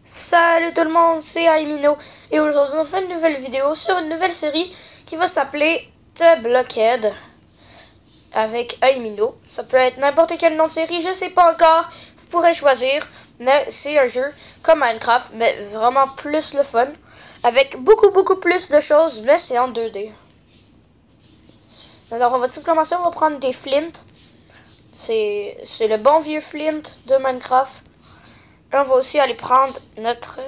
Salut tout le monde, c'est Aimino et aujourd'hui on fait une nouvelle vidéo sur une nouvelle série qui va s'appeler The Blockhead avec Aimino. Ça peut être n'importe quel nom de série, je sais pas encore, vous pourrez choisir, mais c'est un jeu comme Minecraft, mais vraiment plus le fun, avec beaucoup plus de choses, mais c'est en 2D. Alors on va tout commencer, on va prendre des flint, c'est le bon vieux flint de Minecraft. Et on va aussi aller prendre notre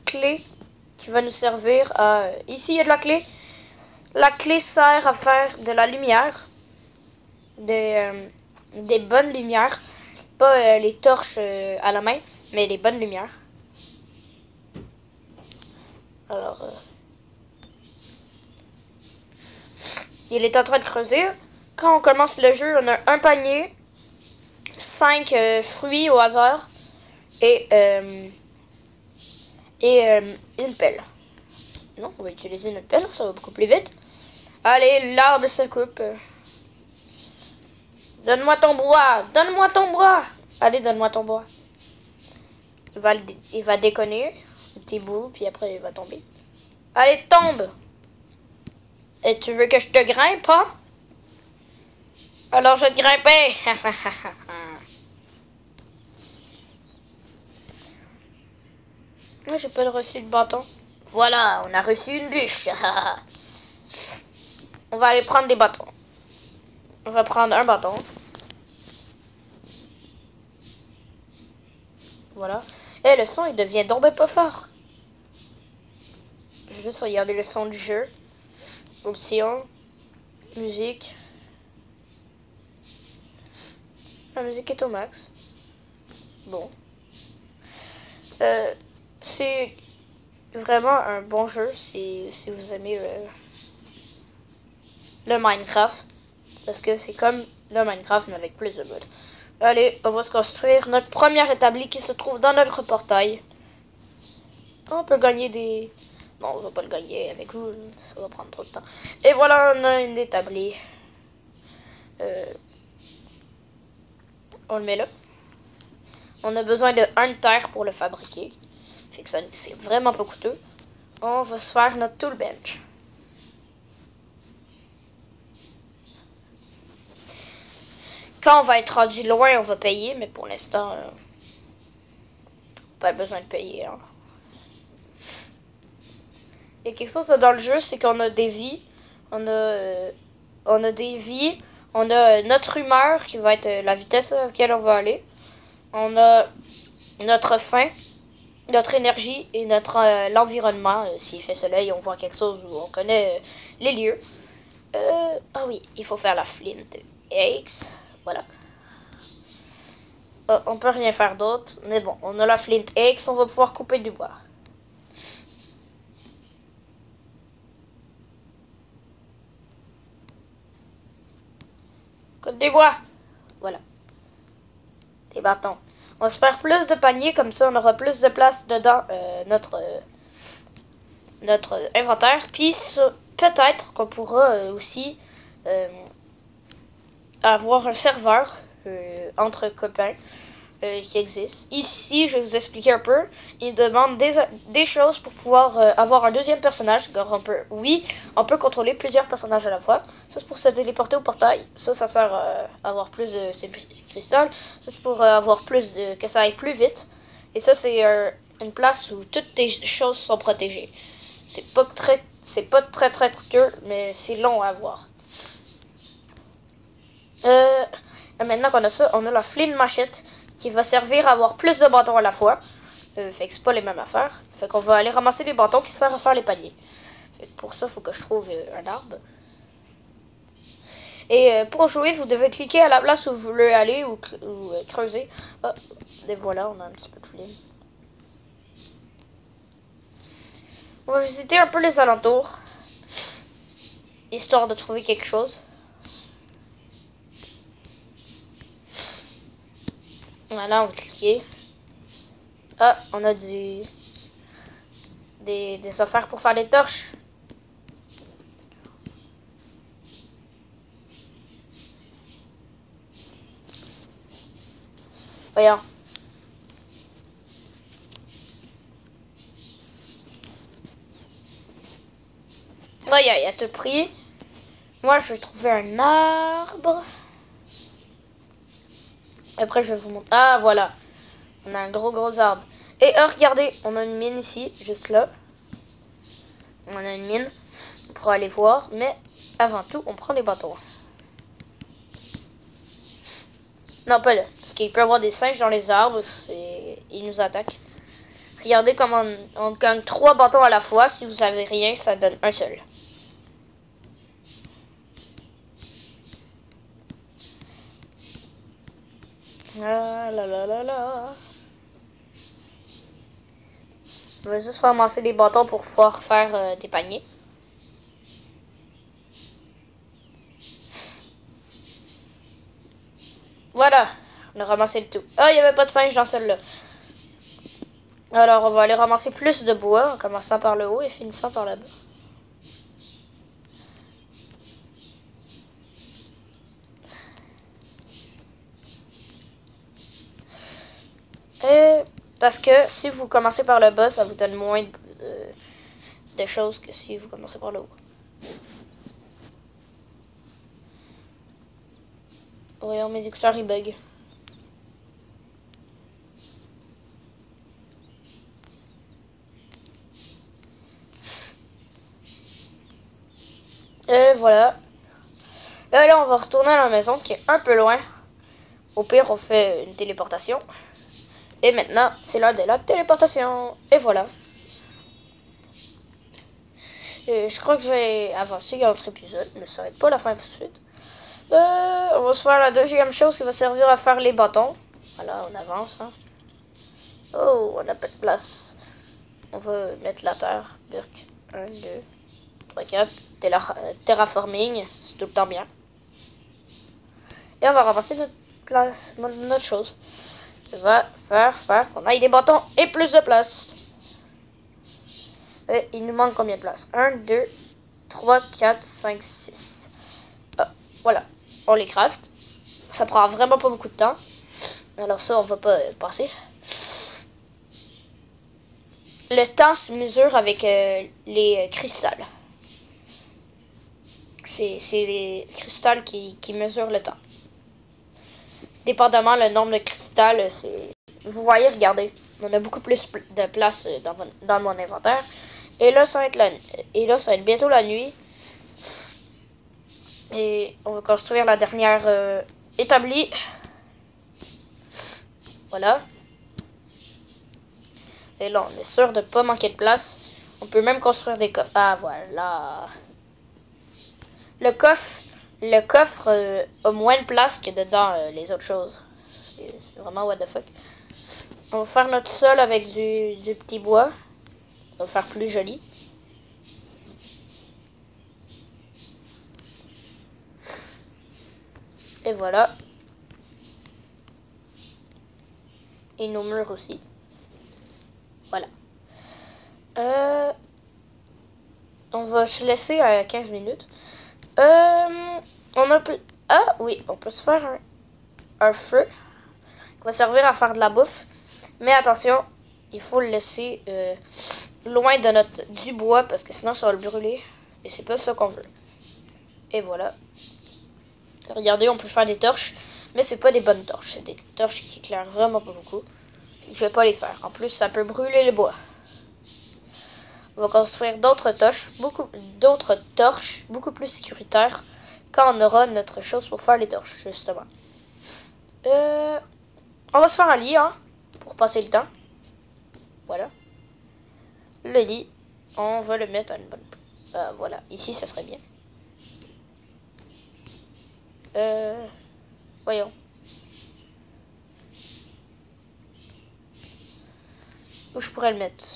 clé qui va nous servir à... Ici, il y a de la clé. La clé sert à faire de la lumière. Des bonnes lumières. Pas les torches à la main, mais les bonnes lumières. Alors... il est en train de creuser. Quand on commence le jeu, on a un panier, 5 fruits au hasard et une pelle. Non, on va utiliser notre pelle, ça va beaucoup plus vite. Allez, l'arbre se coupe. Donne-moi ton bois, donne-moi ton bois. Allez, donne-moi ton bois. Il va déconner, un petit bout, puis après il va tomber. Allez, tombe. Et tu veux que je te grimpe, hein? Alors je te grimpais. Moi, j'ai pas reçu de bâton. Voilà, on a reçu une bûche. On va aller prendre des bâtons. On va prendre un bâton. Voilà. Et le son, il devient donc ben pas fort. Je vais juste regarder le son du jeu. Options. Musique. La musique est au max. Bon. C'est vraiment un bon jeu si vous aimez le Minecraft. Parce que c'est comme le Minecraft mais avec plus de modes. Allez, on va se construire notre premier établi qui se trouve dans notre portail. On peut gagner des... Non, on va pas le gagner avec vous, ça va prendre trop de temps. Et voilà, on a une établi. On le met là. On a besoin de 1 terre pour le fabriquer. Fait que c'est vraiment pas coûteux. On va se faire notre tool bench. Quand on va être rendu loin, on va payer, mais pour l'instant, pas besoin de payer. Hein. Il y a quelque chose dans le jeu, c'est qu'on a des vies. On a des vies. On a notre humeur, qui va être la vitesse à laquelle on va aller. On a notre faim, notre énergie et notre l'environnement. S'il fait soleil, on voit quelque chose où on connaît les lieux. Ah oui, il faut faire la flint eggs. Voilà. On peut rien faire d'autre. Mais bon, on a la flint eggs, on va pouvoir couper du bois. Coupe du bois. Voilà. Des bâtons. On va se faire plus de paniers, comme ça on aura plus de place dedans notre inventaire. Puis peut-être qu'on pourra aussi avoir un serveur entre copains qui existe. Ici, je vais vous expliquer un peu. Il demande des choses pour pouvoir avoir un deuxième personnage. Car on peut contrôler plusieurs personnages à la fois. Ça, c'est pour se téléporter au portail. Ça sert à avoir plus de cristal. Ça, c'est pour avoir que ça aille plus vite. Et ça, c'est une place où toutes tes choses sont protégées. C'est pas très coûteux, mais c'est long à avoir. Maintenant qu'on a ça, on a la flint machette qui va servir à avoir plus de bâtons à la fois. Fait que c'est pas les mêmes affaires. Fait qu'on va aller ramasser les bâtons qui servent à faire les paniers. Fait que pour ça, il faut que je trouve un arbre. Et pour jouer, vous devez cliquer à la place où vous voulez aller ou creuser. Ah, et voilà, on a un petit peu de flint. On va visiter un peu les alentours. Histoire de trouver quelque chose. Voilà, on va cliquer. Ah, on a des affaires pour faire les torches. Voyons. Aïe, aïe, à tout prix. Moi, je vais trouver un arbre. Après, je vais vous montrer. Ah, voilà. On a un gros arbre. Et regardez, on a une mine ici, juste là. On a une mine pour aller voir. Mais avant tout, on prend les bâtons. Non, pas là. Parce qu'il peut y avoir des singes dans les arbres. Ils nous attaquent. Regardez comment on gagne 3 bâtons à la fois. Si vous avez rien, ça donne un seul. Ah là là là là. On va juste ramasser les bâtons pour pouvoir faire des paniers. Voilà, on a ramassé le tout. Ah, il n'y avait pas de singe dans celle-là. Alors, on va aller ramasser plus de bois, en commençant par le haut et finissant par là-bas. Et parce que si vous commencez par le bas, ça vous donne moins de choses que si vous commencez par le haut. Voyons, mes écouteurs, ils bug. Et voilà. Là, on va retourner à la maison qui est un peu loin. Au pire, on fait une téléportation. Et maintenant, c'est l'heure de la téléportation. Et voilà. Et je crois que je vais avancer dans notre épisode, mais ça va être pas la fin tout de suite. On va se faire la deuxième chose qui va servir à faire les bâtons. Voilà, on avance. Hein. Oh, on n'a pas de place. On va mettre la terre. Burk. 1, 2, 3, 4. Terraforming. C'est tout le temps bien. Et on va ramasser notre place, notre chose. Ça va faire qu'on aille des bâtons et plus de place. Et il nous manque combien de place? 1, 2, 3, 4, 5, 6. Ah, voilà. On les craft. Ça prend vraiment pas beaucoup de temps. Alors ça, on va pas passer. Le temps se mesure avec les cristals. C'est les cristals qui mesurent le temps. Dépendamment le nombre de cristals, c'est... Vous voyez, regardez. On a beaucoup plus de place dans mon inventaire. Et là, ça va être bientôt la nuit. Et on va construire la dernière établie. Voilà. Et là, on est sûr de ne pas manquer de place. On peut même construire des coffres. Ah, voilà. Le coffre a moins de place que dedans les autres choses. C'est vraiment what the fuck. On va faire notre sol avec du petit bois. Ça va faire plus joli. Et voilà. Et nos murs aussi. Voilà. On va se laisser à 15 minutes. On a Ah oui, on peut se faire un feu qui va servir à faire de la bouffe. Mais attention, il faut le laisser loin de du bois parce que sinon ça va le brûler. Et c'est pas ça qu'on veut. Et voilà. Regardez, on peut faire des torches. Mais c'est pas des bonnes torches. C'est des torches qui éclairent vraiment pas beaucoup. Je vais pas les faire. En plus, ça peut brûler le bois. On va construire d'autres torches beaucoup plus sécuritaires quand on aura notre chose pour faire les torches, justement. On va se faire un lit, hein, pour passer le temps. Voilà. Le lit, on va le mettre à une bonne place. Voilà, ici, ça serait bien. Voyons. Où je pourrais le mettre?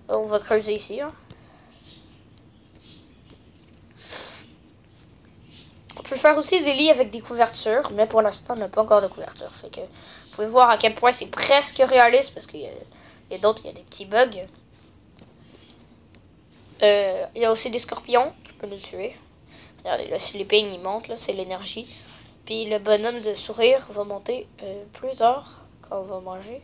On va creuser ici. Hein. On peut faire aussi des lits avec des couvertures, mais pour l'instant, on n'a pas encore de couverture. Fait que vous pouvez voir à quel point c'est presque réaliste, parce qu'il y a d'autres, il y a des petits bugs. Il y a aussi des scorpions qui peuvent nous tuer. Regardez, le sleeping, il monte, là, c'est l'énergie. Puis le bonhomme de sourire va monter plus tard quand on va manger.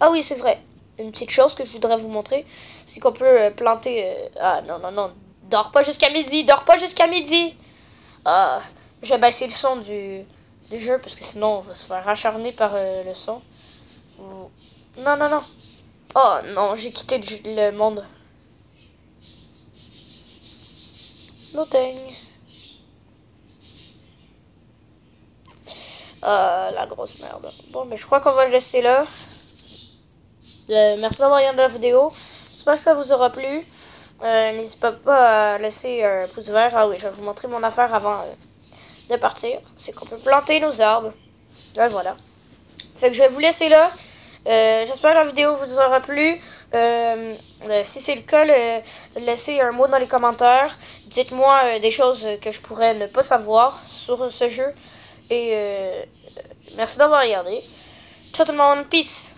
Ah oui, c'est vrai. une petite chose que je voudrais vous montrer. C'est qu'on peut planter... Ah, non, non, non. Dors pas jusqu'à midi. Dors pas jusqu'à midi. Ah, je vais baisser le son du jeu parce que sinon on va se faire acharner par le son. Non, non, non. Oh, non, j'ai quitté le monde. Loading. La grosse merde. Bon, mais je crois qu'on va le laisser là. Merci d'avoir regardé la vidéo. J'espère que ça vous aura plu. N'hésitez pas à laisser un pouce vert. Ah oui, je vais vous montrer mon affaire avant de partir. C'est qu'on peut planter nos arbres. Là, voilà. Fait que je vais vous laisser là. J'espère que la vidéo vous aura plu. Si c'est le cas, laissez un mot dans les commentaires. Dites-moi des choses que je pourrais ne pas savoir sur ce jeu. Et merci d'avoir regardé. Ciao tout le monde, peace!